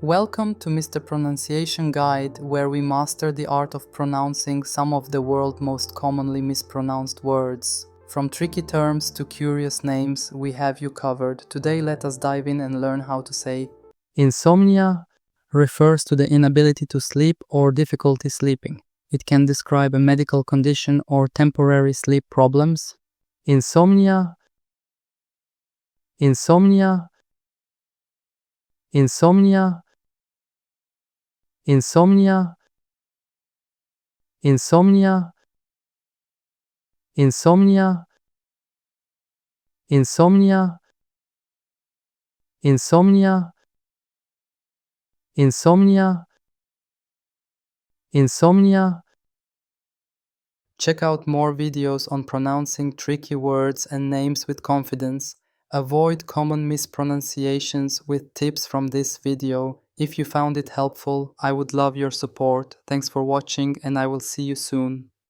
Welcome to Mr. Pronunciation Guide, where we master the art of pronouncing some of the world's most commonly mispronounced words. From tricky terms to curious names, we have you covered. Today let us dive in and learn how to say insomnia refers to the inability to sleep or difficulty sleeping. It can describe a medical condition or temporary sleep problems. Insomnia, insomnia, insomnia, insomnia, insomnia, insomnia, insomnia, insomnia, insomnia, insomnia. Check out more videos on pronouncing tricky words and names with confidence. Avoid common mispronunciations with tips from this video. If you found it helpful, I would love your support. Thanks for watching and I will see you soon.